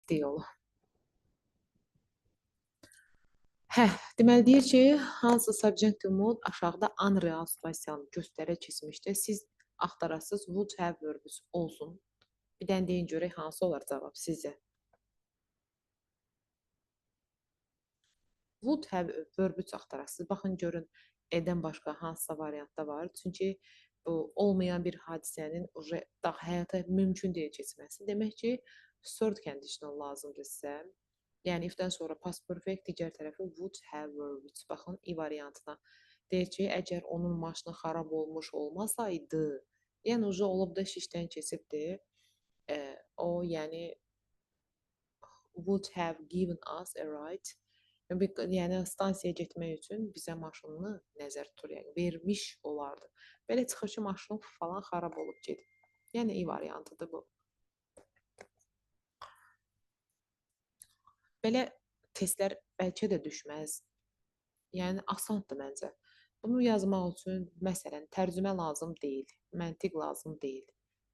deal. Deməli deyir ki, hansı subjunctive mode aşağıda unreal situasiyanı göstərə keçmişdə siz axtarasınız would have verbs olsun. Bir dənə deyin görək hansı olar cavab sizcə? Would have verbs axtarasınız. Baxın görün edən başqa hansısa variantda var. Çünki bu olmayan bir hadisənin həyata mümkün deyil keçməsi. Demək ki, third conditional lazımdır sizə. Yəni if-dən sonra past perfect, digər tərəfi would have verbs. Baxın i variantına. Deyir ki, əgər onun maşını xarab olmuş olmasaydı, yəni uca olub da şişdən keçibdir. O yəni would have given us a ride. Yəni stansiyaya getmək üçün bizə maşınını nəzər tutur, yəni vermiş olardı. Belə çıxır ki, maşın falan xarab olub gedib. Yəni i variantıdır bu. Belə testlər bəlkə də düşməz. Yəni asandır məncə. Bunu yazmaq üçün məsələn tərcümə lazım deyil, məntiq lazım deyil.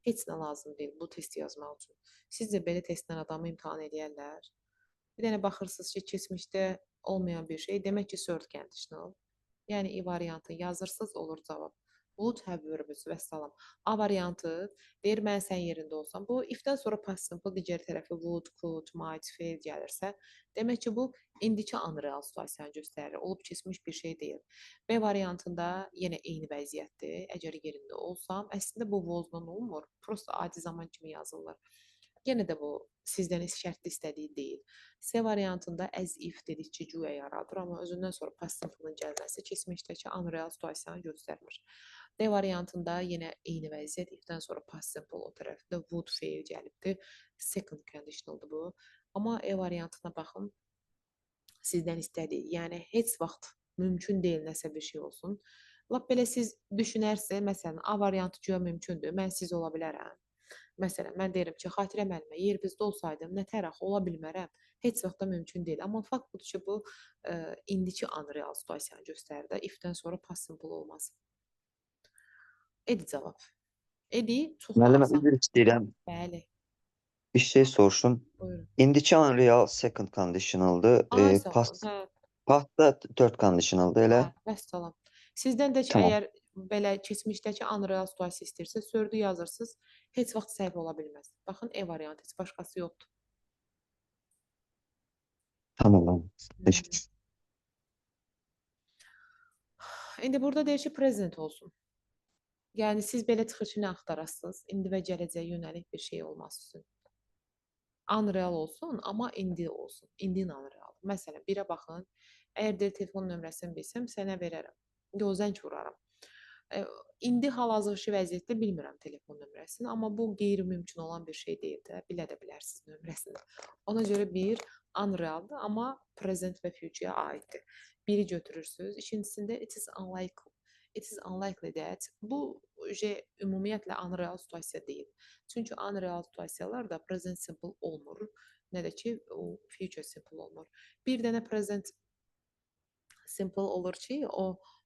Heç nə lazım deyil bu testi yazmaq üçün. Sizcə belə testlə adamı imtahan edərlər? Bir dənə baxırsınız ki, keçmişdə olmayan bir şey, demək ki, third conditional. Yəni i variantı yazırsınız, olur cavab. Would have verbs və salam. A variantı deyir, mən sən yerində olsam. Bu if-dən sonra past simple digər tərəfi would, could, might, fail gəlirsə, demək ki, bu indiki unreal situasiyanı göstərir. Olub keçmiş bir şey deyil. B variantında yenə eyni vəziyyətdir. Əgər yerində olsam, əslində bu was-la olmur. Prosta adi zaman kimi yazırlar. Yenə də bu sizdən şərtli istədiyi deyil. C variantında as if dedikcə güya yaradır, amma özündən sonra past simple-ın gəlməsi keçmişdəki unreal situasiyanı göstərmir. D variantında yenə eyni vəziyyət, if-dən sonra past simple o tərəfdə would fail gəlibdir. Second conditionaldır bu. Amma E variantına baxın, sizdən istədiyi, yəni heç vaxt mümkün deyil nəsə bir şey olsun. Lap belə siz düşünərsiniz, məsələn, A variantı güya mümkündür, mən siz ola bilərəm. Məsələn, mən deyirəm ki, Xatirə müəllimə, yerinizdə olsaydım, nətər axı ola bilmərəm, heç vaxt da mümkün deyil. Amma fakt budur ki, bu indiki unreal situasiyanı göstərir də, if-dən sonra past simple olmaz. Edi cavab. Edi çox da Müəllimə, asan. üzr istəyirəm. Bəli, Bir şey soruşum. buyurun. İndiki unreal second conditional'dır. Ay sağ olun. Past da third conditional'dır elə. Vəssalam. Sizdən də ki, Tamam. əgər belə keçmişdəki unreal situasiya istəyirsiniz, sördü yazırsınız, heç vaxt səhv ola bilməz. Baxın, E variantı, heç başqası yoxdur. Tamam. Teşekkür. İndi burada deyir ki, present olsun. Yəni siz belə çıxır ki, nə axtarasınız? İndi və gələcəyə yönəlik bir şey olması üçün. Unreal olsun, amma indi olsun. İndi unreal. Məsələn, birə baxın. Əgər deyir telefon nömrəsini bilsəm, sənə verərəm. İndi o zəng vuraram. İndi hal-hazırki vəziyyətdə bilmirəm telefon nömrəsini, amma bu qeyri-mümkün olan bir şey deyil də. Bilə də bilərsiniz nömrəsini. Ona görə bir unrealdır, amma present və future-ya aiddir. Biri götürürsünüz. İkincisində it is unlikely. It is unlikely that bu ümumiyyətlə unreal situasiya deyil. Çünki unreal situasiyalarda present simple olmur. Nə də ki, future simple olmur. Bir dənə present simple olur ki,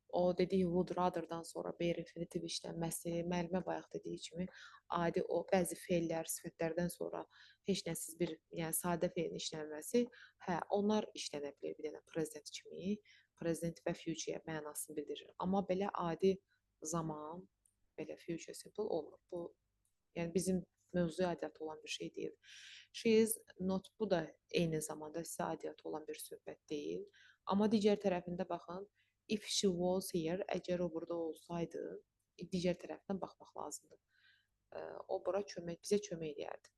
o dediyi would rather-dan sonra be infinitiv işlənməsi, müəllimə bayaq dediyi kimi adi o bəzi feillər, sifətlərdən sonra heç nəsiz bir, yəni sadə feilin işlənməsi, onlar işlənə bilər bir dənə present kimi, present və future mənasını bildirir. Amma belə adi zaman, belə future simple olmur. Bu, yəni bizim mövzuya aidiyyatı olan bir şey deyil. She is not, bu da eyni zamanda sizə aidiyyatı olan bir söhbət deyil. Amma digər tərəfində baxın, if she was here, əgər o burada olsaydı, digər tərəfdən baxmaq lazımdır. O bura bizə kömək edərdi.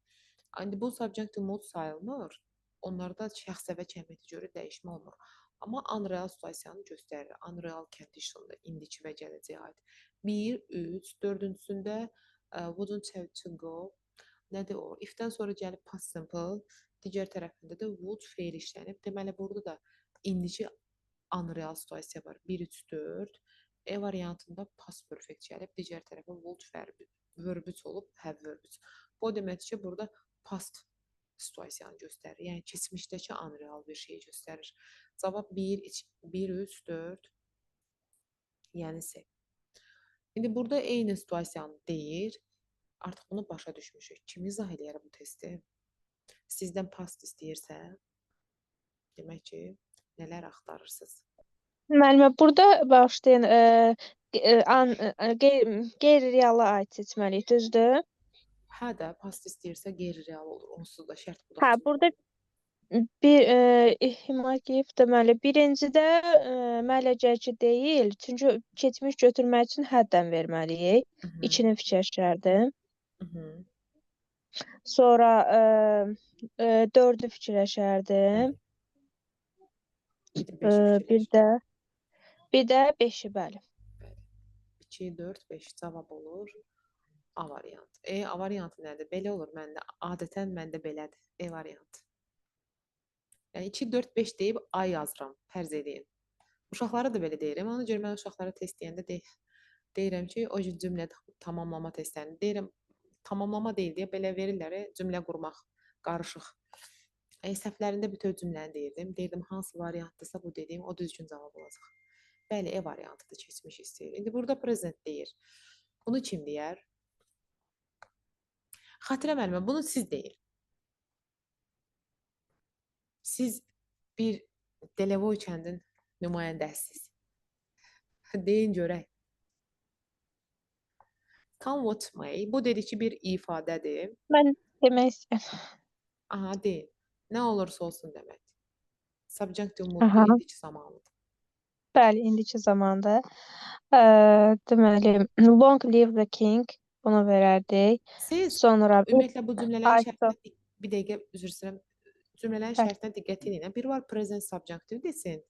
İndi bu subjunctive mode sayılmır. Onlarda şəxsə və kəmiyyətə görə dəyişmə olmur. Amma unreal situasiyanı göstərir. Unreal condition'da indiki və gələcəyə aid. 1, 3, dördüncüsündə wouldn't have to go. Nədir o? If-dən sonra gəlib past simple, digər tərəfində də would feil işlənib. Deməli, burada da indiki unreal situasiya var. 1, 3, 4. E variantında past perfect gəlib, digər tərəfə would verbüc olub, have verbüc. Bu demək ki, burada past situasiyanı göstərir. Yəni, keçmişdəki unreal bir şeyi göstərir. Cavab 1, 3, 4. Yəni C. İndi burada eyni situasiyanı deyir. Artıq bunu başa düşmüşük. Kim izah eləyər bu testi? Sizdən past istəyirsə, demək ki, nələr axtarırsınız? Müəllimə, burada bağışlayın, qeyri-reala aid seçməliyik, düzdür? Hə də, past istəyirsə qeyri-real olur. Onsuz da şərt budur Hə, ki, burada bir Himayev deməli, birincidə müalicəci deyil, çünki keçmiş götürmək üçün həddən verməliyik. Mhm, İkini fikirləşərdim. mhm. Sonra 4-ü fikirləşərdim. Bir də 5 Bir fikirləş. də bir də 5-i, bəli. 2, 4, 5 cavab olur. A variantı. A variantı nədir? Belə olur məndə. Adətən məndə belədir. E variantı. Yəni 2, 4, 5 deyib A yazıram. Fərz edin. Uşaqlara da belə deyirəm. Ona görə mən uşaqlara test deyəndə deyirəm ki, o cümlə tamamlama testlərini deyirəm. Tamamlama deyil deyə belə verirlər, cümlə qurmaq qarışıq. Səhvlərində bütöv cümləni deyirdim. Deyirdim hansı variantdırsa bu dediyim o düzgün cavab olacaq. Bəli, E variantıdır, keçmiş istəyir. İndi burada present deyir. Bunu kim deyər? Xatirə müəllimə, bunu siz deyir. Siz bir Delevoy kəndin nümayəndəsiniz. Deyin görək. Come what may. Bu dediki bir ifadədir. Mən demək istəyirəm. Aha, deyin. Nə olursa olsun demək. Subjunctive Aha. moodda indiki zamanıdır. Bəli, indiki zamanda. Deməli, long live the king bunu verərdik. Siz Sonra ümumiyyətlə bu cümlələrin Aysa. şərtinə bir dəqiqə üzr istəyirəm. Cümlələrin Bəli. şərtinə diqqət edin. Biri var present subjunctive desin.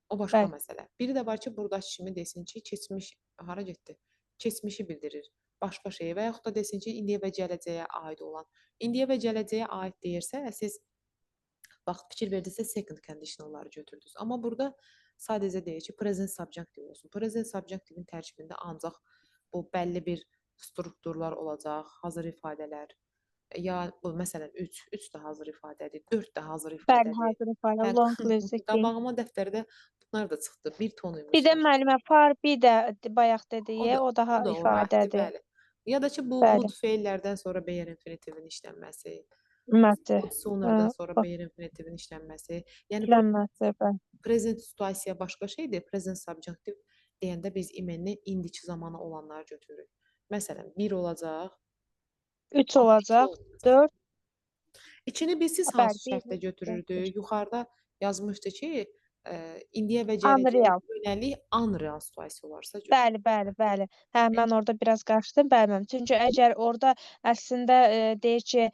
O başqa Bəli. məsələ. Biri də var ki, buradakı kimi desin ki, keçmiş hara getdi? Keçmişi bildirir. Başqa şey və yaxud da desin ki, indiyə və gələcəyə aid olan. İndiyə və gələcəyə aid deyirsə, siz vaxt fikir verdinizsə second conditionalları götürdünüz. Amma burada sadəcə deyir ki, present subjunctive olsun. Present subjunctive-in tərkibində ancaq bu bəlli bir strukturlar olacaq, hazır ifadələr. Ya bu məsələn 3 də hazır ifadədir, 4 də hazır Bəli, ifadədir. hazır ifadə. Hə, Long live the king. qabağıma dəftərdə bunlar da çıxdı. Bir ton imiş Bir də var. müəllimə far, bir də bayaq O dediyi, da, o daha o da o aiddir, ifadədir. bəli. Ya da ki, bu Bəli. would feillərdən sonra beyer infinitivin işlənməsi, Ümumiyyətlə. would sooner-dan sonra beyer infinitivin işlənməsi. Yəni Işlənməsi, bəli. present situasiya başqa şeydir. Present subjunctive deyəndə biz imenni indiki zamana olanları götürürük. Məsələn, 1 olacaq, 3 amma 2 olacaq, olmayacaq. 4. İçini biz siz Bəli, hansı bir- şərtdə götürürdük? Yuxarıda yazmışdı ki, indiyə və gələcəyə Unreal. yönəlik unreal situasiya olarsa götürürük. Bəli, bəli, bəli. Hə, mən orada biraz qaçdım, bəli. Çünki əgər orada əslində deyir ki,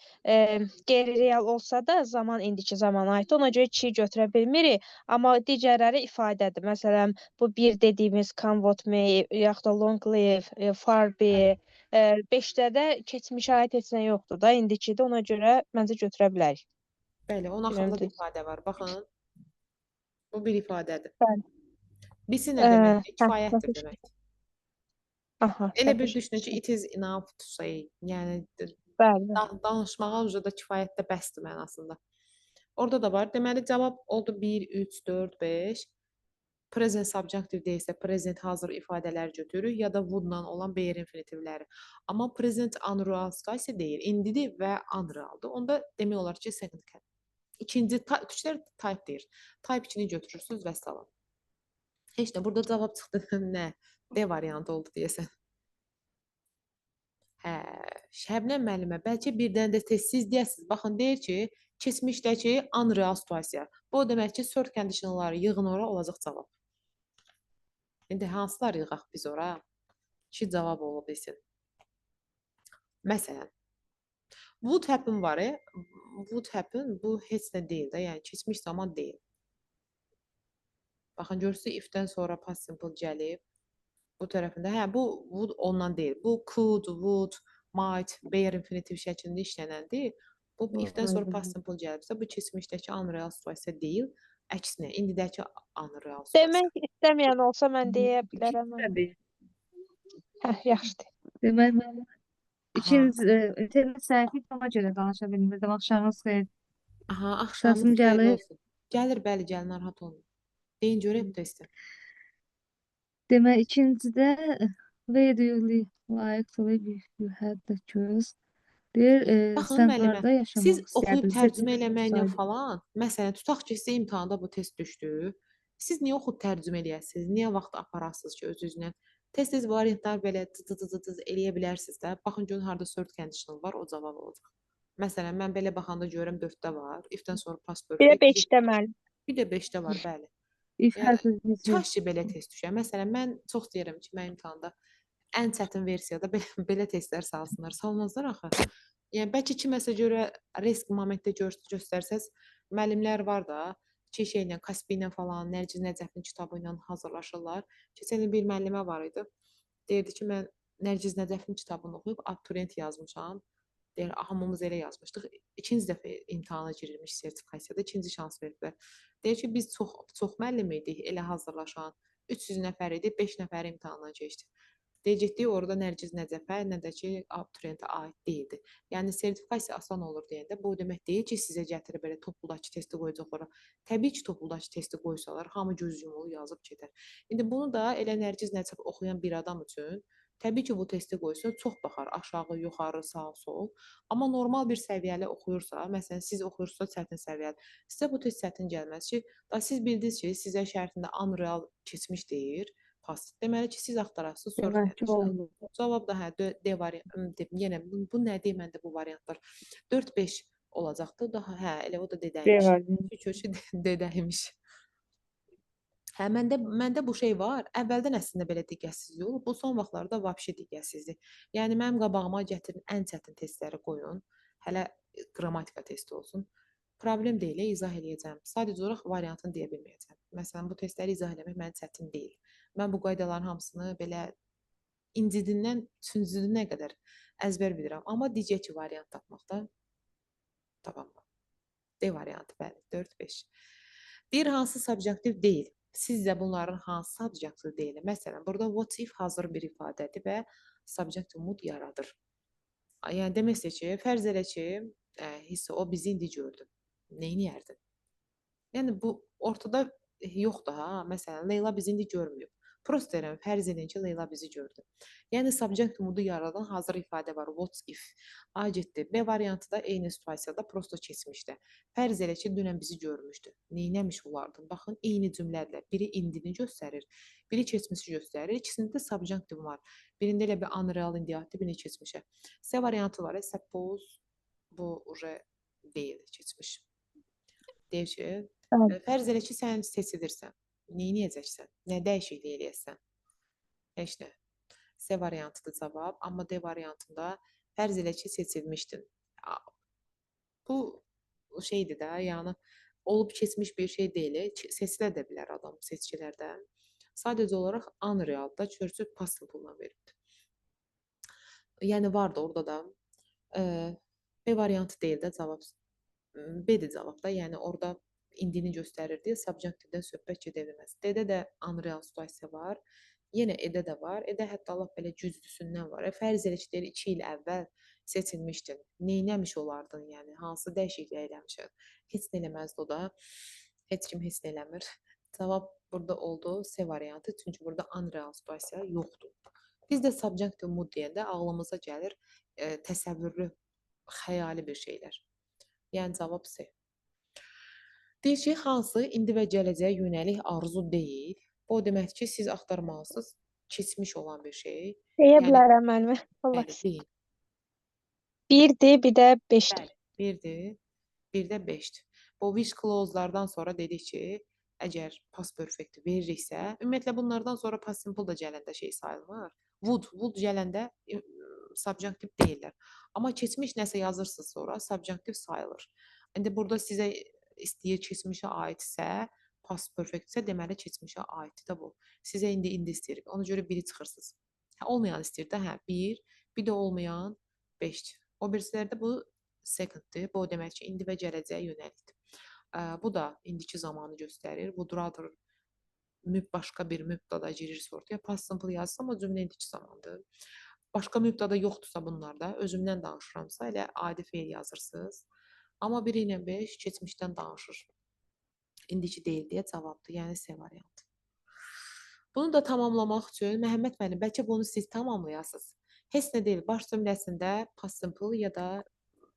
qeyri-real olsa da zaman indiki zamana aiddir. Ona görə 2-yi götürə bilmirik, amma digərləri ifadədir. Məsələn, bu bir dediyimiz come what may, yaxud da long live, far be, 5-də də keçmişə aid heç nə yoxdur da, indikidir. Ona görə məncə götürə bilərik. Bəli, onun Bilmirəm, axırında da düz. ifadə var. Baxın. Bu bir ifadədir. Bəli. Bisi nə deməkdir? Hə, Kifayətdir başa deməkdir. Aha, Elə bir başa düşünün ki, düşdüm. it is enough to say. Yəni Bəli. danışmağa uca da kifayətdə bəsdir mənasında. Orada da var. Deməli cavab oldu 1, 3, 4, 5. Present subjunctive deyilsə present hazır ifadələr götürürük ya da would-dan olan beyer infinitivləri. Amma present unreal situasiya deyil. İndidir və unrealdır. Onda demək olar ki, second cat. İkinci türklər type deyir. Type 2-ni götürürsüz və salam. Heç nə, burada cavab çıxdı. Nə? D variantı oldu deyəsən. Hə, Şəbnəm müəllimə, bəlkə birdən də tezsiz deyəsiniz. Baxın, deyir ki, keçmişdəki unreal situasiya. Bu o demək ki, sort conditionalları yığın ora olacaq cavab. İndi hansılar yığaq biz ora? Ki cavab ola bilsin. Məsələn, would happen var, would happen bu heç nə deyil də, yəni keçmiş zaman deyil. Baxın, görürsünüz if-dən sonra past simple gəlib. Bu tərəfində, hə, bu would ondan deyil. Bu could, would, might, bare infinitive şəklində işlənəndir. Bu if-dən sonra past simple gəlibsə, bu keçmişdəki unreal situasiya deyil, əksinə, indidəki unreal situasiya. Demək istəməyən olsa mən deyə bilərəm. Hə, yaxşıdır. Deməli, Aha, İkinci internet səhifə ona görə danışa bilmirdim. Axşamınız xeyir. aha, Səsim axşamınız xeyirli gəlir. olsun. Gəlir, bəli, gəl, narahat olmayın. Deyin görək bu testi. Demək, ikincidə where do you like to live if you had the choice? Deyir, Baxın sən müəllimə, harda siz yaşamaq oxuyub istərdin? tərcümə Seçim eləməklə olsaydı. falan, məsələn, tutaq ki, sizə imtahanda bu test düşdü. Siz niyə oxuyub tərcümə eləyəsiniz? Niyə vaxt aparasınız ki, öz-özünə? Tez-tez variantlar belə tız eləyə bilərsiniz də. Baxın görün harda third conditional var, o cavab olacaq. Məsələn, mən belə baxanda görürəm 4-də var. If-dən sonra past Bir də perfect, 5-də müəllim. bir də 5-də var, bəli. If Yəni hərfi necə? kaş ki belə test düşə. Məsələn, mən çox deyirəm ki, mənim imtahanda ən çətin versiyada belə testlər salsınlar. Salmazlar axı. Yəni bəlkə kiməsə görə risk momentdə göstərsəz, müəllimlər var da, ki şeylə, Kaspi ilə falan, Nərgiz Nəcəfin kitabı ilə hazırlaşırlar. Keçən il bir müəllimə var idi. Deyirdi ki, mən Nərgiz Nəcəfin kitabını oxuyub abituriyent yazmışam. Deyir, hamımız elə yazmışdıq. İkinci dəfə imtahana girilmiş sertifikasiyada ikinci şans verdilər. Deyir ki, biz çox müəllim idik elə hazırlaşan. 300 nəfər idi, 5 nəfər imtahandan keçdi. Deyir, getdik orada Nərgiz Nəcəfə, nə də ki, abituriyentə aid deyildi. Yəni sertifikasiya asan olur deyəndə bu o demək deyil ki, sizə gətirib belə topuldakı testi qoyacaqlar. Təbii ki, topuldakı testi qoysalar, hamı göz yumulu yazıb gedər. İndi bunu da elə Nərgiz Nəcəf oxuyan bir adam üçün təbii ki, bu testi qoysa çox baxar, aşağı, yuxarı, sağ, sol. Amma normal bir səviyyəli oxuyursa, məsələn, siz oxuyursunuz çətin səviyyəli, sizə bu test çətin gəlməz ki, da siz bildiniz ki, sizə şərtində unreal keçmiş deyir, past. Deməli ki, siz axtarasınız, third Demək ki, conditional. oldu. Cavab da hə, D variantı, yenə bu nədir məndə bu variantlar? 4-5 olacaqdı. Daha hə, elə o da dedəymiş. Deməli. Şükür ki, dedəymiş. Hə, məndə bu şey var. Əvvəldən əslində belə diqqətsizlik olub. Bu son vaxtlarda vəbşi diqqətsizlik. Yəni mənim qabağıma gətirin ən çətin testləri qoyun. Hələ qrammatika testi olsun. Problem deyil, izah eləyəcəm. Sadəcə olaraq variantını deyə bilməyəcəm. Məsələn, bu testləri izah eləmək mənim çətin deyil. Mən bu qaydaların hamısını belə incidindən üçüncüdünə qədər əzbər bilirəm. Amma digər variant tapmaqda tapamam. D variantı, bəli, 4-5. Bir hansı subjektiv deyil. Sizcə bunların hansı subjektiv deyil? Məsələn, burada what if hazır bir ifadədir və subjective mood yaradır. Yəni demək istəyir ki, fərz elə ki, hissə o bizi indi gördü. Neyniyərdin? Yəni bu ortada yoxdur ha. Məsələn, Leyla bizi indi görməyib. Prosta deyirəm, fərz edin ki, Leyla bizi gördü. Yəni subjective moodu yaradan hazır ifadə var. What if? A getdi. B variantı da eyni situasiyada prosta keçmişdə. Fərz elə ki, dünən bizi görmüşdü. Neynəmiş olardı? Baxın, eyni cümlələrlə. Biri indini göstərir, biri keçmişi göstərir. İkisində də subjective var. Birində elə bir unreal indiyaatdır, birini keçmişə. C variantı var. Suppose bu uje deyil, keçmiş. Deyir ki, fərz elə ki, sən seçilirsən. Neyniyəcəksən? Nə dəyişiklik eləyəsən? Heç nə. C variantıdır cavab, amma D variantında fərz elə ki, seçilmişdin. Bu şeydir də, yəni olub keçmiş bir şey deyil. Seçilə də bilər adam seçkilərdə. Sadəcə olaraq unrealda çörçü past simple-la verildi. Yəni var da orada da B variantı deyil də cavab. B-dir cavab da, yəni orada indini göstərirdi, subjektivdən söhbət gedə bilməz. D-də də unreal situasiya var. Yenə E-də də var. E-də hətta Allah belə güclüsündən var. Fərz elə ki, deyir 2 il əvvəl seçilmişdin. Neynəmiş olardın, yəni hansı dəyişiklik eləmişsən? Heç nə eləməzdi o da. Heç kim heç nə eləmir. Cavab burada oldu C variantı. Çünki burada unreal situasiya yoxdur. Biz də subjective mood deyəndə ağlımıza gəlir təsəvvürlü, xəyali bir şeylər. Yəni cavab C. Deyir ki, hansı indi və gələcəyə yönəlik arzu deyil. Bu o deməkdir ki, siz axtarmalısınız keçmiş olan bir şey. Deyə Yəni bilərəm müəllimə. Allah. bəli, deyil. 1-dir, bir də 5-dir. Bəli, 1-dir, bir də 5-dir. Bu wish clause-lardan sonra dedik ki, əgər past perfect veririksə, ümumiyyətlə bunlardan sonra past simple da gələndə şey sayılmır. Would gələndə subjunctive deyirlər. Amma keçmiş nəsə yazırsınız sonra subjunctive sayılır. İndi burada sizə istəyir keçmişə aidsə, past perfect isə deməli keçmişə aiddir də bu. Sizə indi istəyir. Ona görə biri çıxırsınız. Hə, olmayan istəyir də, hə, 1, bir də olmayan 5-dir. O birisilərdə bu seconddir. Bu o demək ki, indi və gələcəyə yönəlikdir. Bu da indiki zamanı göstərir. Bu duradır. Başqa bir mübdada girirsə ortaya. Past simple yazsam o cümlə indiki zamandır. Başqa mübdada yoxdursa bunlarda, özümdən danışıramsa, elə adi feil yazırsınız. Amma 1 ilə 5 keçmişdən danışır. İndiki deyil deyə cavabdır. Yəni C variantı. Bunu da tamamlamaq üçün Məhəmməd müəllim, bəlkə bunu siz tamamlayasınız. Heç nə deyil. Baş cümləsində past simple ya da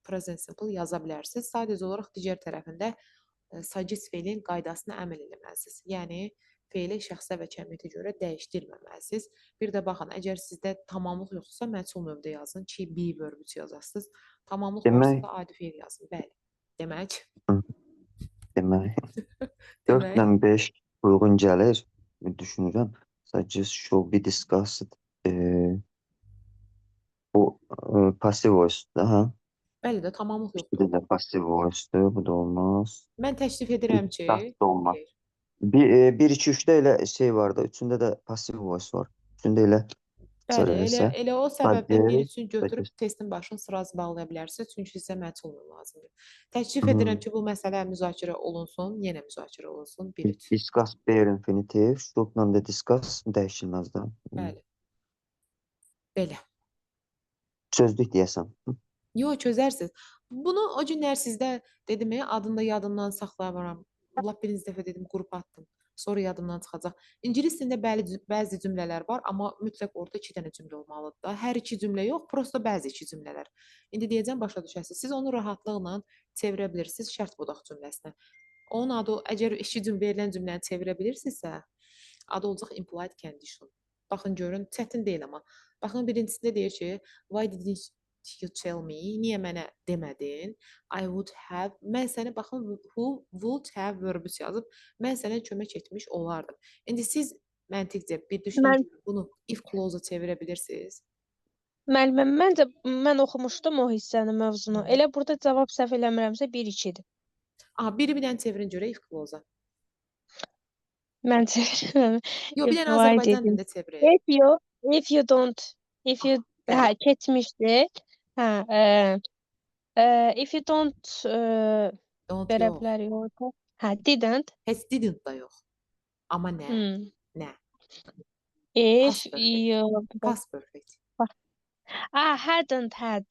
present simple yaza bilərsiniz. Sadəcə olaraq digər tərəfində suggest feilin qaydasına əməl etməlisiniz. Yəni feili şəxsə və cəmiyyətə görə dəyişdirməməlisiniz. Bir də baxın, əgər sizdə tamamlıq yoxdursa, məchul növdə yazın ki, be verb yazasınız. Tamamlıq varsa Demək, da adi feil yazın. Bəli. Demək, demək 4 demək. ilə 5 uyğun gəlir. Düşünürəm. Suggest should be discussed. Bu passive voice-dur, ha? Bəli də tamamlıq İşte yoxdur. de passive voice-dur. Bu da olmaz. Mən təklif edirəm ki, Discussed da olmaz. xeyr. 1, 2, 3-də elə şey var da. 3-ündə də passive voice var. 3-ündə elə Bəli, elə o səbəbdən bir suggest, üçün götürüb suggest. testin başını sırası bağlaya bilərsiniz. Çünki sizə məchul növ lazımdır. Təklif Hı. edirəm ki, bu məsələ müzakirə olunsun, yenə müzakirə olunsun. 1-3. Discuss bare infinitive. Should'la da discuss dəyişilməz də. Bəli. Belə. Çözdük deyəsən. Yox, çözərsiniz. Bunu o günlər sizdə dedim ya, adını da yadımdan saxlayamıram. Lap birinci dəfə dedim, qrup atdım. Sonra yadımdan çıxacaq. İngilis dilində bəzi cümlələr var, amma mütləq orada 2 dənə cümlə olmalıdır da. Hər 2 cümlə yox, prosta bəzi 2 cümlələr. İndi deyəcəm, başa düşəsiniz. Siz onu rahatlıqla çevirə bilirsiniz şərt budaq cümləsinə. Onun adı, əgər 2 cümlə verilən cümləni çevirə bilirsinizsə, adı olacaq implied condition. Baxın görün, çətin deyil amma. Baxın birincisində deyir ki, why didn't you tell me? Niyə mənə demədin? I would have. Mən sənə baxın who would have verbi yazıb. Mən sənə kömək etmiş olardım. İndi siz məntiqcə bir düşünün Mən ki, bunu if clause-a çevirə bilirsiniz. müəlliməm, məncə mən oxumuşdum o hissəni, mövzunu. Hı. Elə burada cavab səhv eləmirəmsə 1-2-dir. Aha, biri bir dənə çevirin görə if clause-a. Mən çevirəm. Yox, bir If dənə why Azərbaycan dedim. dilində çevirin. If you don't, if you Bəli. keçmişdi. Hə, if you don't Don't verə yox. bilərik orada. Hə, didn't. Heç didn't da yox. Amma nə? Hmm. Nə? If Past perfect. you Past perfect. hadn't had.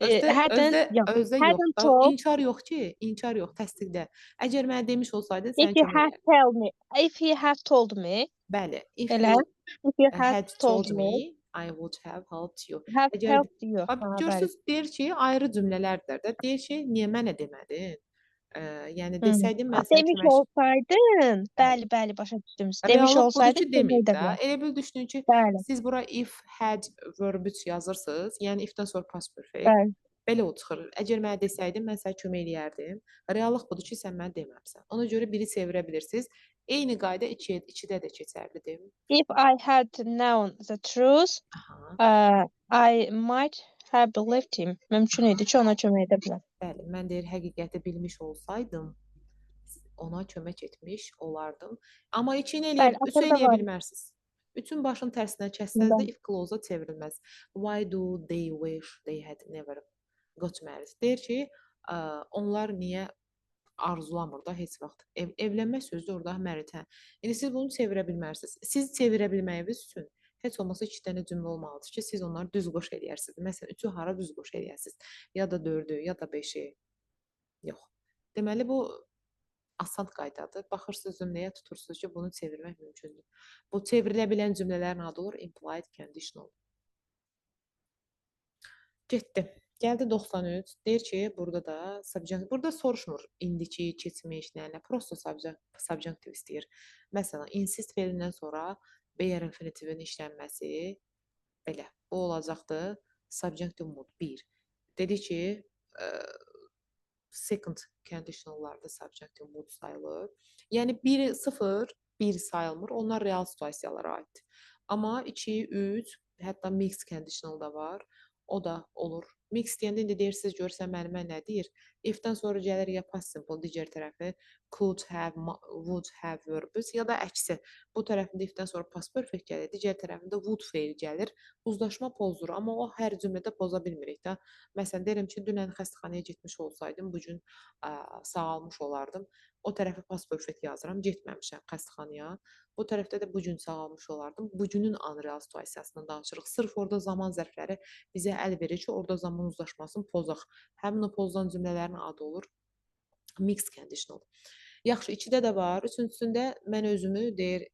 Özdə, Hadn't, yox. özdə yox Hadn't da. told. İnkar yox ki, inkar yox, təsdiqdə. Əgər mənə demiş olsaydın, If sən you kömək had edərdin. tell me. If you had told me. Bəli, if Elə. you If you had had told told me. me, I would have helped you. Have Əgər helped you. bax, Ha, bəli. görürsüz, deyir ki, ayrı cümlələrdir də. Deyir ki, niyə mənə demədin? Yəni desəydin mən sənə Demiş kömək olsaydın, Bəli. bəli, başa düşdüm. Demiş Reallıq budur olsaydın, ki, kömək deməyib edə də. bilər. Elə bil düşünün ki, Bəli, siz bura if had verb yazırsınız. Yəni ifdən sonra past perfect. bəli. Belə o çıxır. Əgər mənə desəydin, mən sənə kömək eləyərdim. Reallıq budur ki, sən mənə deməmisən. Ona görə biri çevirə bilirsiniz. Eyni qayda 2-də də keçərlidir. If I had known the truth, Aha. I might have believed him. Mümkün idi ki, ona kömək edə bilər. Bəli, mən deyir həqiqəti bilmiş olsaydım, ona kömək etmiş olardım. Amma 2-ni Bəli, eləyib 3-ü axırda eləyə var. bilmərsiniz. 3-ün başını tərsinə kəssəz də Bəli. if clause-a çevrilməz. Why do they wish they had never got married? Deyir ki, onlar niyə arzulamır da heç vaxt. Evlənmək sözü orada married. Hə. İndi siz bunu çevirə bilmərsiniz. Siz çevirə bilməyiniz üçün heç olmasa 2 dənə cümlə olmalıdır ki, siz onları düz qoş eləyərsiniz. Məsələn, 3-ü hara düz qoş eləyərsiniz? Ya da 4-ü, ya da 5-i. Yox. Deməli bu asan qaydadır. Baxırsınız cümləyə, tutursunuz ki, bunu çevirmək mümkündür. Bu çevrilə bilən cümlələrin adı olur implied conditional. Getdi. Gəldi 93. Deyir ki, burada da subject, burada soruşmur indiki, keçmiş, nə, prosto subjunctive istəyir. Məsələn, insist feilindən sonra bare infinitivin işlənməsi belə. Bu olacaqdır subjunctive mood 1. Dedi ki, second conditionallarda subjunctive mood sayılır. Yəni 1, 0, 1 sayılmır. Onlar real situasiyalara aiddir. Amma 2, 3, hətta mixed conditional da var. O da olur. Mix deyəndə indi deyirsiniz, görsən müəllimə nə deyir? If-dən sonra gəlir ya past simple, digər tərəfi could have, would have verbi ya da əksi. Bu tərəfində if-dən sonra past perfect gəlir, digər tərəfində would feil gəlir. Uzlaşma pozdur, amma o hər cümlədə poza bilmirik də. Məsələn, deyirəm ki, dünən xəstəxanaya getmiş olsaydım, bu gün sağalmış olardım. O tərəfə past perfect yazıram, getməmişəm xəstəxanaya. Bu tərəfdə də bu gün sağalmış olardım. Bugünün unreal situasiyasından danışırıq. Sırf orada zaman zərfləri bizə əl verir ki, orada zaman uzlaşmasını pozaq. Həmin o pozulan cümlələrin adı olur mixed conditional. Yaxşı, 2-də də var. Üçüncüsündə mən özümü deyir,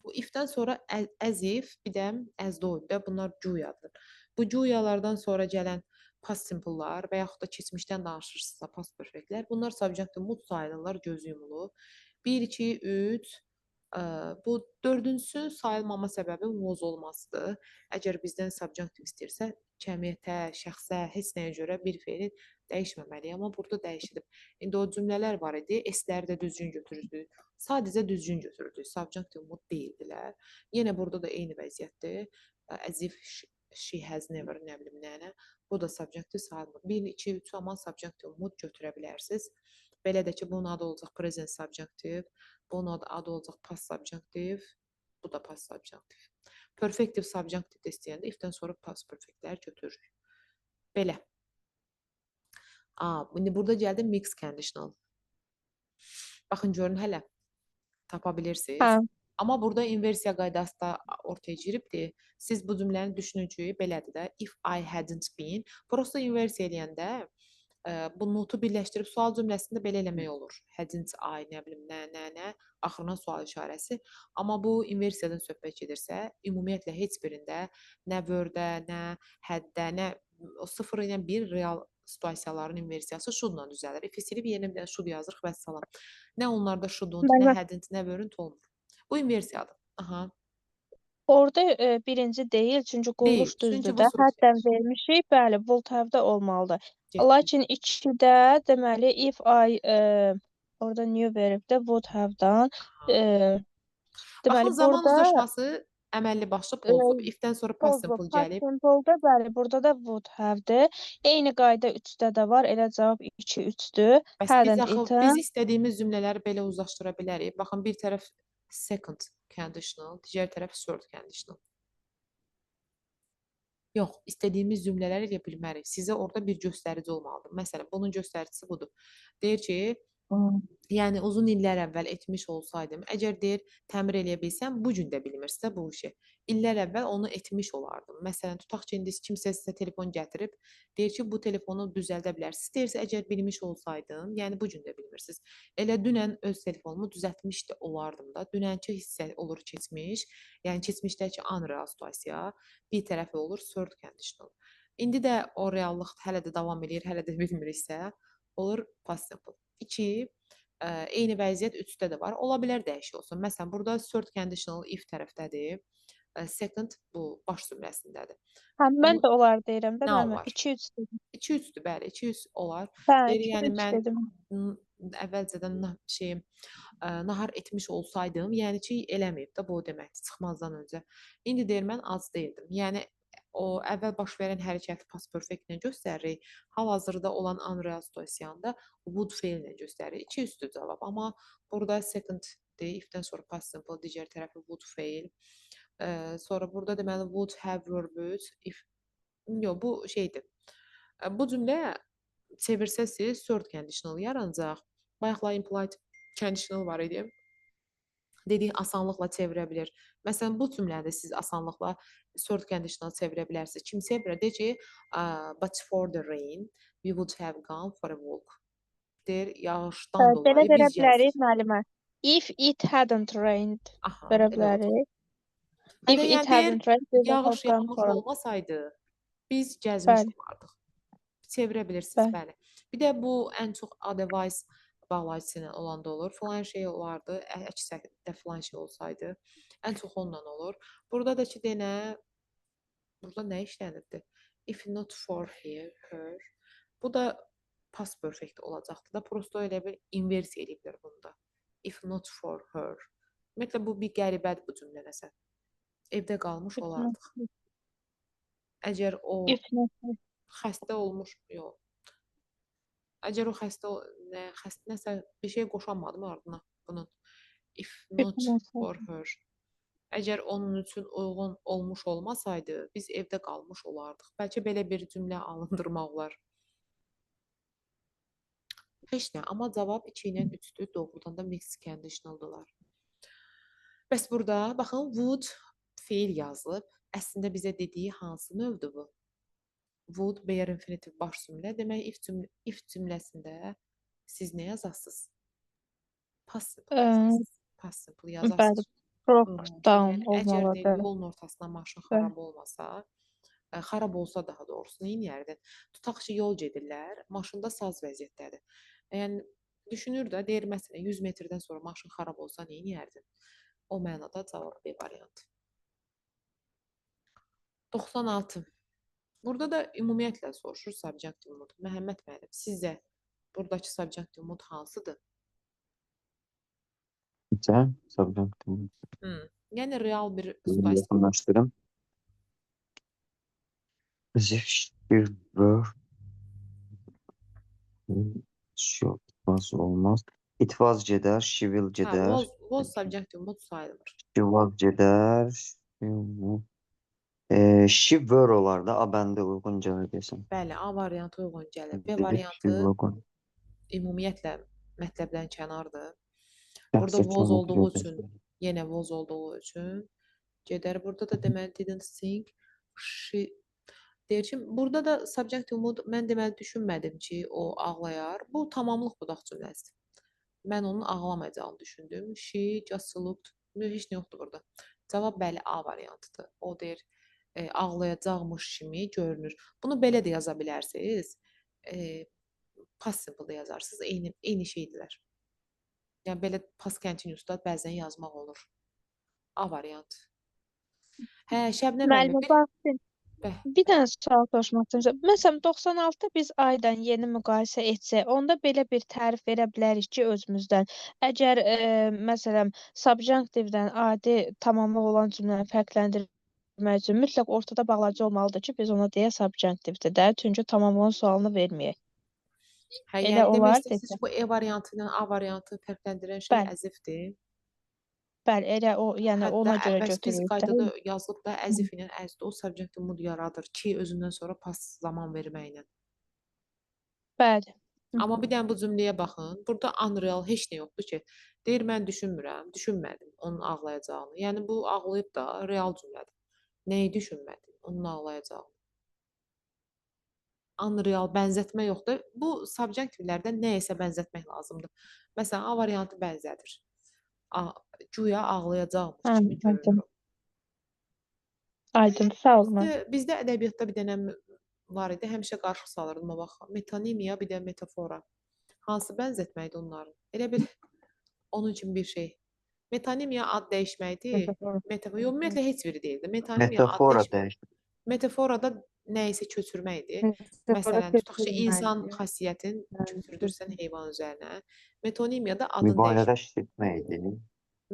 Bu ifdən sonra as if, bir də as though da bunlar cuyadır. Bu cuyalardan sonra gələn past simple'lar və yaxud da keçmişdən danışırsınızsa past perfectlər, bunlar subject mood sayılırlar göz yumulu. 1, 2, 3, bu dördüncüsü sayılmama səbəbi was olmasıdır. Əgər bizdən subject istəyirsə, cəmiyyətə, şəxsə, heç nəyə görə bir feili dəyişməməli, amma burada dəyişilib. İndi o cümlələr var idi, s-ləri də düzgün götürürdük. Sadəcə düzgün götürürdük. Subject mood deyildilər. Yenə burada da eyni vəziyyətdir. As if she has never, nə bilim nənə. Bu da subjective sayılmır. 1, 2, 3 amma subjective mood götürə bilərsiniz. Belə də ki, bunun adı olacaq present subjective, bunun adı olacaq past subjective, bu da past subjective. Perfective subjective də istəyəndə ifdən sonra past perfectlər götürürük. Belə. İndi burada gəldi mixed conditional. Baxın, görün hələ tapa bilirsiniz. Hə. Amma burada inversiya qaydası da ortaya giribdir. Siz bu cümləni düşünücüyü belədir də. If I hadn't been. Prosta inversiya eləyəndə bu notu birləşdirib sual cümləsində belə eləmək olur. Hadn't I, nə bilim, nə, axırına sual işarəsi. Amma bu inversiyadan söhbət gedirsə, ümumiyyətlə heç birində nə word-də, nə had-də, nə o 0 ilə 1 real situasiyaların inversiyası should-la düzəlir. If silib yerinə bir dənə should yazırıq və salam. Nə onlarda should-nt, nə hadn't, nə were-nt olmur. Bu inversiyadır. Aha. Orada birinci deyil, çünki quruluş Deyil, çünki düzdür bu də. soru Həddən verir. vermişik, bəli, would have-də olmalıdır. Getdik. Lakin 2-də deməli if I orada new veribdə would have-dan Baxın, deməli zaman burada uzlaşması əməlli başlı pozub. If-dən sonra past pozulub. simple Past gəlib. simple-da bəli, burada da would have-dir. Eyni qayda 3-də də var. Elə cavab 2 3-dür. Bəs biz Hadn't axı eaten. biz istədiyimiz cümlələri belə uzlaşdıra bilərik. Baxın, bir tərəf second conditional, digər tərəf third conditional. Yox, istədiyimiz cümlələri eləyə bilmərik. Sizə orada bir göstərici olmalıdır. Məsələn, bunun göstəricisi budur. Deyir ki, yəni uzun illər əvvəl etmiş olsaydım, əgər deyir, təmir eləyə bilsəm, bu gün də bilmirsə bu işi. İllər əvvəl onu etmiş olardım. Məsələn, tutaq ki, indi kimsə sizə telefon gətirib, deyir ki, bu telefonu düzəldə bilərsiniz. Deyirsə, əgər bilmiş olsaydım, yəni bu gün də bilmirsiniz. Elə dünən öz telefonumu düzəltmiş də olardım da. Dünənki hissə olur keçmiş, yəni keçmişdəki unreal situasiya, bir tərəfi olur third conditional. İndi də o reallıq hələ də davam edir, hələ də bilmiriksə, olur past simple. 2, eyni vəziyyət 3-də də var. Ola bilər dəyişik olsun. Məsələn, burada third conditional if tərəfdədir. Second bu baş cümləsindədir. Hə, mən də onlar deyirəm də, Nə mən olar? 2-3 dedim. 2-3-dür, bəli, 200 olar. Hə, Deyir, yəni 2-3 mən dedim. əvvəlcədən nahar etmiş olsaydım, yəni ki, eləməyib də bu o deməkdir, çıxmazdan öncə. İndi deyir, mən ac deyildim. Yəni o əvvəl baş verən hərəkəti past perfect-lə göstəririk. Hal-hazırda olan unreal situasiyanda would fail-lə göstəririk. 2-3-dür cavab. Amma burada second-dir, if-dən sonra past simple, digər tərəfi would fail. Sonra burada deməli would have verb, if yox, bu şeydir. Bu cümlə çevirsəsiz third conditional yaranacaq. Bayaqla implied conditional var idi. Dedik, asanlıqla çevirə bilir. Məsələn, bu cümlədə siz asanlıqla third conditional çevirə bilərsiniz. Kim çevirə? Deyir ki, but for the rain, we would have gone for a walk. Deyir, yağışdan Belə dolayı verə biz bilərik gəzdik. müəllimə. If it hadn't rained Aha, verə elə olacaq. bilərik. Hə If də it yəni deyir, hadn't rained, we would have yağış gone yağmış for a walk. olmasaydı, biz gəzmiş Bəli, olardıq. Çevirə bilirsiniz, bəli. bəli. Bir də bu ən çox otherwise bağlayıcısı ilə olanda olur. Falan şey olardı, əks də falan şey olsaydı. Ən çox onunla olur. Burada da ki, denə, burada nə işlənibdir? If not for her. Bu da past perfect olacaqdı da. Prosto elə bir inversiya ediblər bunda. If not for her. Ümumiyyətlə, bu bir qəribədir bu cümlə nəsə. Evdə qalmış olardıq. Əgər o If not, xəstə olmuş, yox. Əgər o xəstə nəsə bir şey qoşamadım ardına bunun. If not for her. Əgər onun üçün uyğun olmuş olmasaydı, biz evdə qalmış olardıq. Bəlkə belə bir cümlə alındırmaq olar. Heç nə, amma cavab 2 ilə 3-dür. Doğrudan da mixed conditional-dırlar. Bəs burada baxın would feil yazılıb. Əslində bizə dediyi hansı növdür bu? Would bare infinitive baş cümlə. Demək if cümləsində siz nə yazasınız? Past simple ə, yazasınız. Past simple yazasınız. bəli. Lockdown Yəni əgər deyir olmalıdır. yolun ortasında maşın Bəli. xarab olmasa, xarab olsa daha doğrusu neyniyərdin? Tutaq ki, yol gedirlər, maşında saz vəziyyətdədir. Yəni düşünür də, deyir məsələn 100 metrdən sonra maşın xarab olsa neyniyərdin? O mənada cavab B variantı. 96. Burada da ümumiyyətlə soruşur subjunctive mood. Məhəmməd müəllim, sizcə buradakı subjunctive mood hansıdır? Necə? Subjunctive. Yəni real bir Bir situasiya. yaxınlaşdırım. Shiver. Çok fazla olmaz. It was gedər, she will Hə, gedər. was subjunctive mood sayılmır. She was gedər. She were olar da, a bəndə uyğun gəlir desəm. Bəli, A variantı uyğun gəlir. B She variantı uyğun. ümumiyyətlə mətləbdən kənardır. Şəxsi Burada was kənardır, olduğu üçün, görəcəksən. yenə was olduğu üçün gedər. Burada da deməli didn't think, she deyir ki, burada da subjunctive mood mən deməli düşünmədim ki, o ağlayar. Bu tamamlıq budaq cümləsidir. Mən onun ağlamayacağını düşündüm. She just looked. Heç nə yoxdur burada. Cavab bəli A variantıdır. O deyir ağlayacaqmış kimi görünür. Bunu belə də yaza bilərsiniz. Past simple da yazarsınız. Eyni şeydirlər. Yəni belə past continuous da bəzən yazmaq olur. A variantı. Hə, Şəbnəm müəllimə, Müəllimə baxın. Bəh, Bir dənə sual soruşmaq istəyirəm. Məsələn, 96 biz aydan yeni müqayisə etsək, onda belə bir tərif verə bilərik ki, özümüzdən. Əgər məsələn, subjunctive-dən adi tamamlıq olan cümləni fərqləndirmək üçün mütləq ortada bağlacı olmalıdır ki, biz ona deyək subjunctive-dir də. Çünki tamamlığın sualını verməyək. hə, Elə yəni demək olar istəyirsiniz desəm. ki, bu E variantı ilə A variantı fərqləndirən şey Bəli, əzifdir. bəli, elə o, yəni Hətta ona görə bəs biz götürürük də. qaydada yazılıb da əzif ilə əzdə o subjunctive mood yaradır ki, özündən sonra pas zaman verməklə. Bəli. Amma bir dənə bu cümləyə baxın. Burada unreal heç nə yoxdur ki. Deyir mən düşünmürəm, düşünmədim onun ağlayacağını. Yəni bu ağlayıb da real cümlədir. Nəyi düşünmədin? Onun ağlayacağını. Unreal bənzətmə yoxdur. Bu subjunctive-lərdə nəyəsə bənzətmək lazımdır. Məsələn, A variantı bənzədir. Güya ağlayacaqmış Hə, kimi görünür aydın. o. Aydın, sağ olun. Bizdə ədəbiyyatda bir dənə var idi. Həmişə qarşı salırdım o vaxt. Metonimiya, bir də metafora. Hansı bənzətməkdir onların? Elə bir onun üçün bir şey. Metonimiya ad dəyişməkdir. Metafora, yox, ümumiyyətlə heç biri deyildi. Metonimiya ad Metafora dəyişmək. dəyişir. Metaforada nəyisə köçürməkdir. Məsələn, tutaq ki, insan xasiyyətin köçürdürsən heyvan üzərinə. Metonimiyada adın Mübaliğə dəyişmək. şirtməkdir.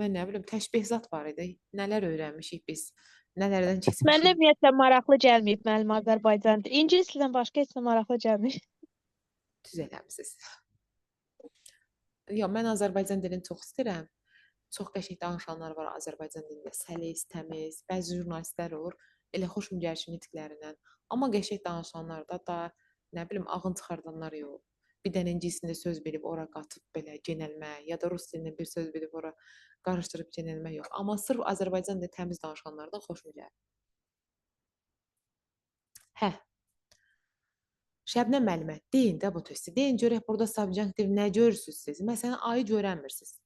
Mən nə bilim, təşbehzat var idi. Nələr öyrənmişik biz. Nələrdən Mənə keçmişik. ümumiyyətlə maraqlı gəlməyib müəllim Azərbaycan. İngilis dildən başqa heç nə maraqlı gəlməyib. Düz eləmisiniz. Yox, mən Azərbaycan dilini çox istəyirəm. Çox qəşəng danışanlar var Azərbaycan dilində. Səlis, təmiz, bəzi jurnalistlər olur. Elə xoşum gəlir ki, nitqlərindən. Amma qəşəng danışanlar da nə bilim, ağın çıxardanlar yox. Bir dənə ingiliscəsində söz bilib ora qatıb belə genəlmə, ya da rus dilində bir söz bilib ora qarışdırıb genəlmə yox. Amma sırf Azərbaycan dilində təmiz danışanlardan xoşum gəlir. Hə. Şəbnəm müəllimə, deyin də bu testi. Deyin görək burada subjunctive nə görürsüz siz? Məsələn, ayı görənmirsiniz.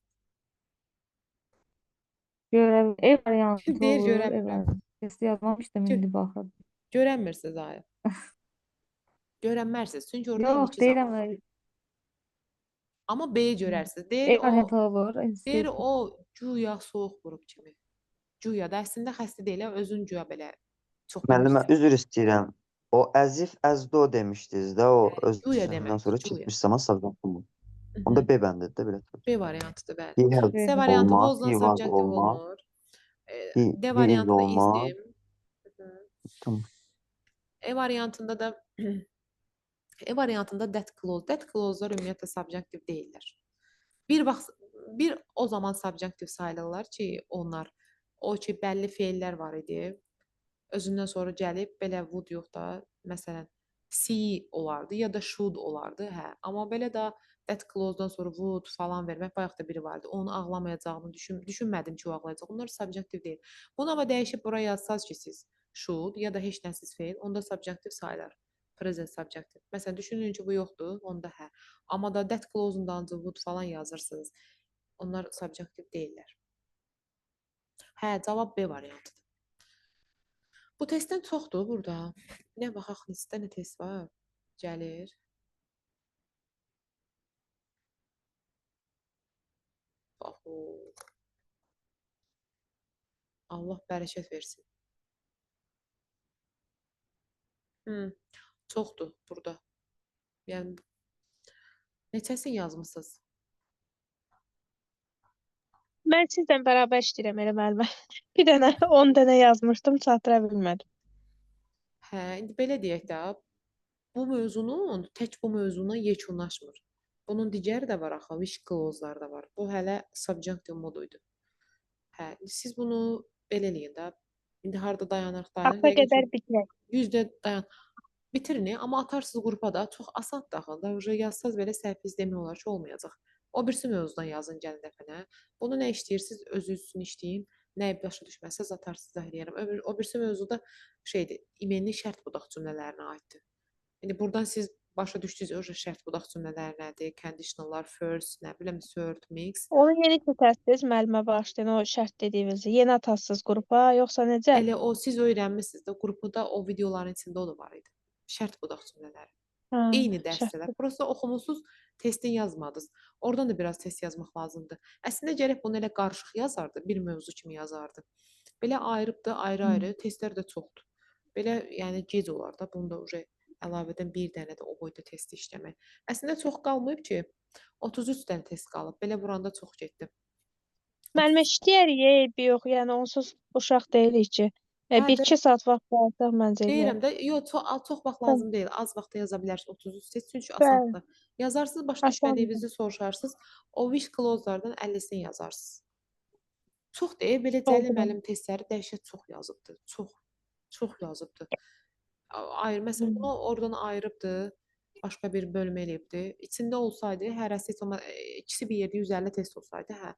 Ev variantı Deyir olur. Ev görənmirəm. variantı. Testi yazmamışdım, indi baxırdım. Görənmirsiniz ayı. Görənmərsiniz. Çünki orada Yox, indiki zaman deyirəm, var. Amma B-yi görərsiniz. Deyir ev o, variantı olur. deyir o güya soyuq vurub kimi. Güya da əslində xəstə deyil, özün güya belə çox Müəllimə, bilmirsən. üzr istəyirəm. O əzif, əzdo demişdiniz də, o Güya özündən demək, sonra güya. çıxmış zaman subjunctive. Onda B bəndidir də belə. B variantıdır bəli. He has C variantı olmaz, was-la he was subjunctive olmaz, olmur. D he is variantı da olmaz. is-dir. Tamam. E variantında da E variantında that clause. That clause'lar ümumiyyətlə subjunctive deyillər. Bir o zaman subjunctive sayılırlar ki, onlar o ki bəlli feillər var idi. Özündən sonra gəlib belə would yox da, məsələn, see olardı ya da should olardı, hə. Amma belə də that clause-dan sonra would falan vermək bayaq da biri vardı. Onu ağlamayacağını düşünmədim ki, o ağlayacaq. Onlar subjunctive deyil. Bunu amma dəyişib bura yazsaz ki, siz should ya da heç nəsiz feil, onda subjunctive sayılar. Present subjunctive. Məsələn, düşünün ki, bu yoxdur, onda hə. Amma da that clause-undan would falan yazırsınız. Onlar subjunctive deyillər. Hə, cavab B variantıdır. Bu testdən çoxdur burada. Nə baxaq, neçə nə test var? Gəlir. Bax, Allah bərəkət versin. Çoxdur burada. Yəni neçəsini yazmısınız? Mən sizlə bərabər işləyirəm elə müəllimə. Bir dənə 10 dənə yazmışdım, çatdıra bilmədim. Hə, indi belə deyək də, bu mövzunun tək bu mövzuna yekunlaşmır. Bunun digəri də var axı, wish clause-lar da var. Bu hələ subjunctive moduydu. Hə, siz bunu belə eləyin də. İndi harda dayanırıq, dayanırıq. Axıra Yəqin ki, qədər bitirək. 100-də dayan. Bitirin, amma atarsınız qrupa da. Çox asandır axı. Da yazsaz belə səhviniz demək olar ki, olmayacaq. O birisi mövzudan yazın gəlin dəfənə. Bunu nə işləyirsiniz, özünüz üçün işləyin. Nəyi başa düşməsəz atarsınız da eləyərəm. O birisi mövzuda şeydir, imenli şərt budaq cümlələrinə aiddir. İndi buradan siz başa düşdünüz, o şərt budaq cümlələri nədir, conditionallar, first, nə bilim, third, mix. Onu yeni keçərsiniz müəllimə bağışlayın, o şərt dediyinizi. Yeni atasınız qrupa, yoxsa necə? Elə o siz öyrənmisiniz də, qrupda o videoların içində o da var idi. Şərt budaq cümlələri. Hə, Eyni şərt. dərslər. Prosta oxumusunuz, testin yazmadınız. Oradan da biraz test yazmaq lazımdır. Əslində gərək bunu elə qarışıq yazardı, bir mövzu kimi yazardı. Belə ayırıb da ayrı-ayrı, testlər də çoxdur. Belə, yəni gec olar da, bunu da əlavədən bir dənə də o boyda test işləmək. Əslində çox qalmayıb ki, 33 dənə test qalıb. Belə vuranda çox getdi. Müəllimə işləyərik, eybi yox, yəni onsuz uşaq deyilik ki. Hə, 1-2 saat vaxt ayırsaq məncə deyirəm eləyər. də, yox, çox vaxt lazım deyil. Az vaxtda yaza bilərsiniz 33 test, çünki Bəli, asandır. Yazarsınız, başa asandır. düşmədiyinizi soruşarsınız. O wish clause-lardan 50-sini yazarsınız. Çox deyil, belə Cəlil Oldu. müəllim testləri dəhşət çox yazıbdı. Çox yazıbdı. Ayrı, məsələn, bunu oradan ayırıbdı, başqa bir bölmə eləyibdi. İçində olsaydı, hərəsi ikisi bir yerdə 150 test olsaydı, hə.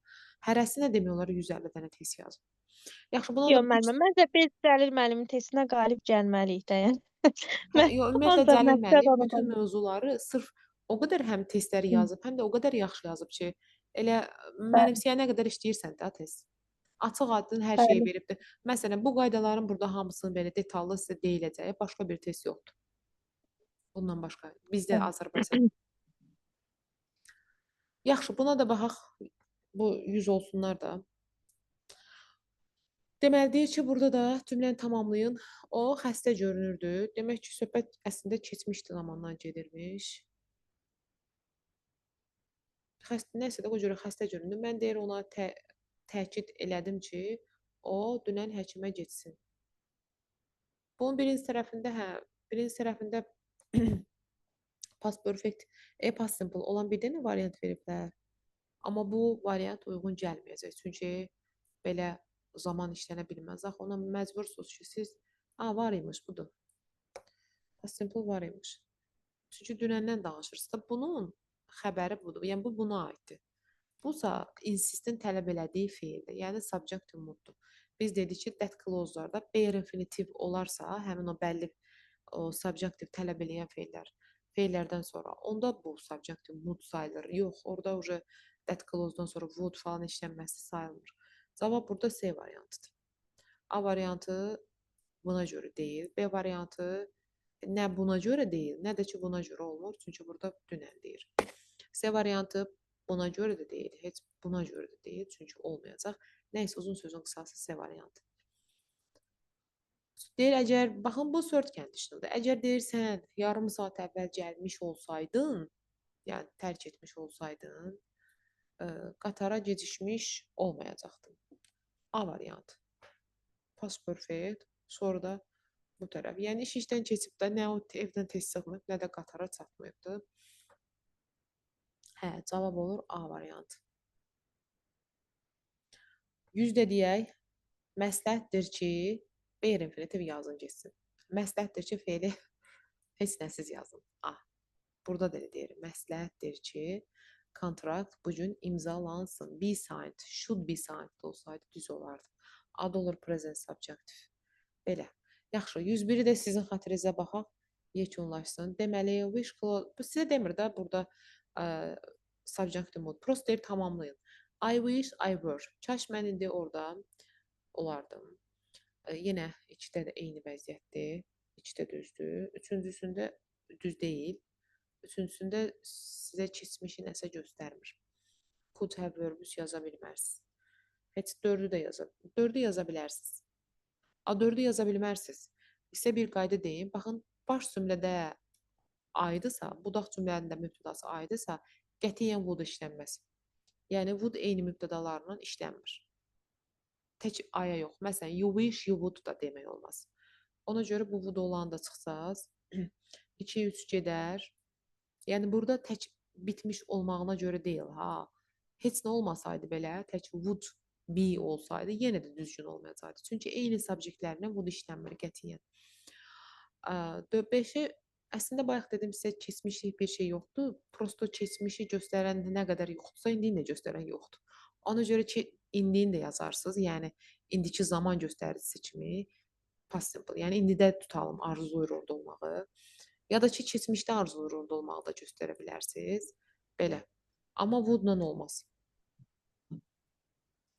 Hərəsi nə demək olar 150 dənə test yazıb. Yaxşı, buna Yox da müəllimə, məncə biz Cəlil müəllimin testinə qalib gəlməliyik də, yəni. yox, ümumiyyətlə Ancaq Cəlil məqsəd müəllim onu bütün qoymaq. mövzuları sırf o qədər həm testləri yazıb, həm də o qədər yaxşı yazıb ki, elə Bəli, mənimsəyənə qədər işləyirsən də test. Açıq-aydın hər şeyi bəli. veribdi. Məsələn, bu qaydaların burada hamısını belə detallı sizə deyiləcəyi başqa bir test yoxdur. Bundan başqa. Bizdə Bəli. Azərbaycan. Yaxşı, buna da baxaq. Bu 100 olsunlar da. Deməli deyir ki, burada da cümləni tamamlayın. O xəstə görünürdü. Demək ki, söhbət əslində keçmiş zamandan gedirmiş. Nəsə də o görə xəstə göründü. Mən deyir ona təkid elədim ki, o dünən həkimə getsin. Bunun birinci tərəfində, birinci tərəfində past perfect, past simple olan bir dənə variant veriblər. Amma bu variant uyğun gəlməyəcək. Çünki belə zaman işlənə bilməz. Axı ona məcbursunuz ki, siz var imiş budur. Past simple var imiş. Çünki dünəndən danışırsınız da bunun xəbəri budur. Yəni bu buna aiddir. Busa insistin tələb elədiyi feildir. Yəni subjunctive mooddur. Biz dedik ki, that clause-larda bare infinitiv olarsa, həmin o bəlli subjunctive tələb eləyən feillərdən sonra onda bu subjunctive mood sayılır. Yox, orada that clause-dan sonra would falan işlənməsi sayılmır. Cavab burada C variantıdır. A variantı buna görə deyil. B variantı nə buna görə deyil, nə də ki buna görə olmur. Çünki burada dünən deyir. C variantı buna görə də deyil, heç buna görə də deyil, çünki olmayacaq. Nəysə, uzun sözün qısası C variantı. Deyir, əgər, baxın, bu third conditionaldır. Əgər deyirsən, yarım saat əvvəl gəlmiş olsaydın, yəni tərk etmiş olsaydın, qatara gecişmiş olmayacaqdın. A variantı. Past perfect, sonra da bu tərəf. Yəni, iş işdən keçib də nə o evdən tez çıxmayıb, nə də qatara çatmayıbdır. Hə, cavab olur A variantı. 100 deyək, məsləhətdir ki, bare infinitiv yazın getsin. Məsləhətdir ki, feili heç nəsiz yazın. A. Burada da deyir, məsləhətdir ki, kontrakt bugün imzalansın. Be signed, should be signed olsaydı düz olardı. Ad olur present subjunctive. Belə. Yaxşı, 101-i də sizin xatirinizə baxaq, yekunlaşsın. Deməli, wish clause, bu sizə demir də burada subjunctive mood. Prost deyir, tamamlayın. I wish I were. Kaş mən indi orada olardı. Yenə içdə də eyni vəziyyətdir. İçdə düzdür. Üçüncüsündə düz deyil. Üçüncüsündə sizə keçmişi nəsə göstərmir. Could have verbs yaza bilmərsiniz. Heç 4-ü də yaza, 4-ü yaza bilərsiniz. A 4-ü yaza bilmərsiniz. İsə bir qayda deyim. Baxın, baş cümlədə aiddirsə, budaq cümlələrində mübtədası aiddirsə, qətiyyən would işlənməz. Yəni would eyni mübtədalarla işlənmir. Tək aya yox. Məsələn, you wish, you would da demək olmaz. Ona görə bu would olanda çıxsaz, 2-3 gedər. Yəni burada tək bitmiş olmağına görə deyil, ha. Heç nə olmasaydı belə, tək would be olsaydı, yenə də düzgün olmayacaqdı. Çünki eyni subjektlərlə would işlənmir qətiyyən. 5-i əslində bayaq dedim sizə keçmişlik bir şey yoxdur. Prosto keçmişi göstərən nə qədər yoxdursa, indini də göstərən yoxdur. Ona görə ki, indini də yazarsınız. Yəni indiki zaman göstəricisi kimi past simple. Yəni indidə tutalım arzuyur orada olmağı. Ya da ki, keçmişdə arzuyur orada olmağı da göstərə bilərsiniz. Belə. Amma would-la olmaz.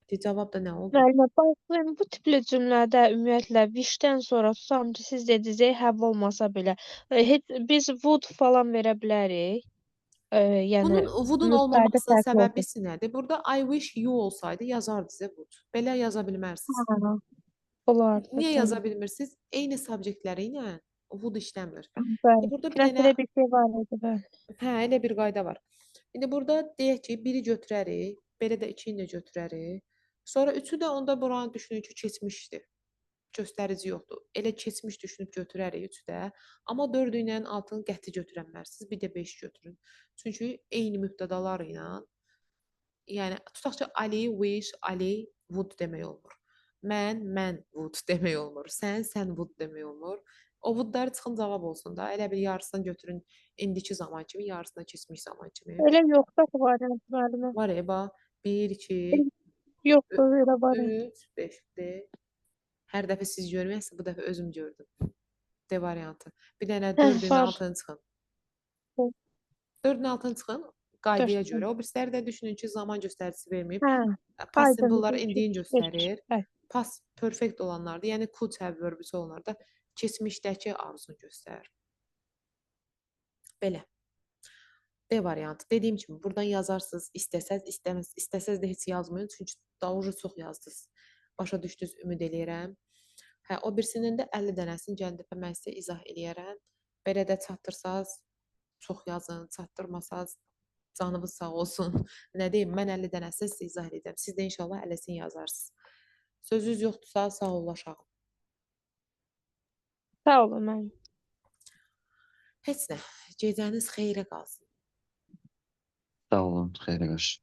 Cavab da nə oldu? Müəllimə, baxın, bu tipli cümlədə ümumiyyətlə wishdən sonra tutalım ki, siz dediniz have olmasa belə, heç biz would falan verə bilərik. Yəni Bunun would-un müstəhidə olmamasının fərqli oldu. səbəbisi nədir? Burada I wish you olsaydı yazardı sizə would. Belə yaza bilmərsiniz. Ha, olardı, Niyə yaza tamam. bilmirsiniz? Eyni subjektləri ilə would işləmir. Bəli. Burada bir dənə Nəsə bir şey var idi, bəli. elə bir qayda var. İndi burada deyək ki, biri götürərik, belə də 2-ni də götürərik. Sonra 3-ü də onda buranı düşünün ki, keçmişdir. Göstərici yoxdur. Elə keçmiş düşünüb götürərik 3-ü də. Amma 4-ü ilə 6-nı qəti götürə bilmərsiniz. Bir də 5 götürün. Çünki eyni mübtədalar ilə, yəni tutaq ki, Ali wish, Ali would demək olmur. Mən would demək olmur. Sən would demək olmur. O would-ları çıxın cavab olsun da. Elə bir yarısını götürün indiki zaman kimi, yarısını keçmiş zaman kimi. Elə yoxdur ki, variant müəllimə. Var eba 1, 2, Yoxdur, elə variant. 3, 5-dir. Hər dəfə siz görməyəsiniz, bu dəfə özüm gördüm. D variantı. Bir dənə 4-ün var. altını çıxın. Hı. 4-ün altını çıxın qaydaya Dörd. görə. O birisləri də düşünün ki, zaman göstəricisi verməyib. Hə, Past aydın. simple-lar indiyin göstərir. Bəli. Past perfect olanlarda, yəni could have verb-i olanlarda keçmişdəki arzunu göstərir. Belə. D variantı. Dediyim kimi, buradan yazarsınız, istəsəz, istəsəz də heç yazmayın. Çünki daha çox yazdınız. Başa düşdünüz, ümid eləyirəm. Hə, o birisinin də 50 dənəsini gələn dəfə mən sizə izah eləyərəm. Belə də çatdırsaz, çox yazın, çatdırmasaz, canınız sağ olsun. Nə deyim, mən 50 dənəsini sizə izah edəcəm. Siz də inşallah 50-sini yazarsınız. Sözünüz yoxdursa, sağ ollaşaq. Sağ olun müəllim. Heç nə, gecəniz xeyrə qalsın. Sağ olun, xeyrə qarşı.